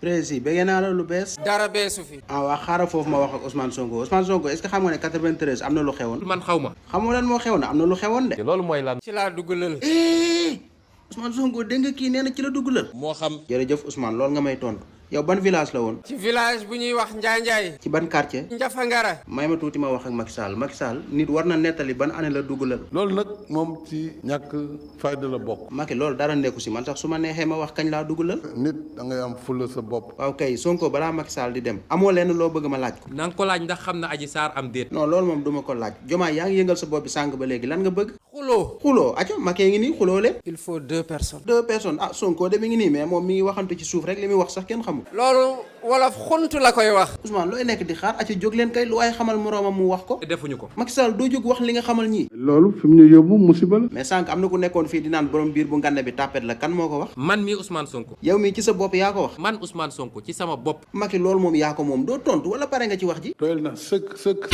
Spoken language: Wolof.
précis bëgg naa la lu bees. dara beesu fi. ah waa xaaral foofu ma wax ak Ousmane Sonko Ousmane Sonko est-ce que xam nga ne 93 am na lu xewoon. man xaw ma. xamoo lan moo xewoon am na lu xewoon de. loolu mooy lan. ci laa dugg lël. Ousmane Sonko dégg nga kii nee na ci la dugg lël. moo xam. jërëjëf Ousmane loolu nga may tontu yow ban village la woon. ci village bu ñuy wax Njaay. ci ban quartier. Njafangara. may ma tuuti ma wax ak Macky Sall nit war na nettali ban année la dugg lël. loolu nag moom ci ñàkk fayda la bokk. Macky loolu dara nekku si man sax su ma neexee ma wax kañ laa dugg lël. nit da ngay am fulla sa bopp. waaw kay Sonko balaa Macky Sall di dem. amoo lenn loo bëgg ma laaj ko. na nga ko laaj ndax xam na Adji Sarr am déet. non loolu moom duma ko laaj Diomaye yaa ngi yëngal sa bopp bi sànq ba léegi lan nga bëgg. xuloo aco Macky ngi nii xuloo leen. il faut 2 personnes. 2 personnes ah Sonko de mi ngi nii mais moom mi ngi waxantu ci suuf rek li muy wax sax kenn xamul. loolu wolof xuntu la koy wax. Ousmane looy nekk di xaar aco jóg leen kay lu waay xamal moroomam mu wax ko. defuñu ko. Macky Sall doo jóg wax li nga xamal ñii. loolu fi mu ñu yóbbu musiba la. mais sànq am na ku nekkoon fii di naan borom biir bu ngande bi tàppet la kan moo ko wax. man mii Ousmane Sonko. yow mii ci sa bopp yaa ko wax. man Ousmane Sonko ci sama bopp. Macky loolu moom yaa ko moom doo tontu wala pare nga ci wax ji. doyal na sëkk.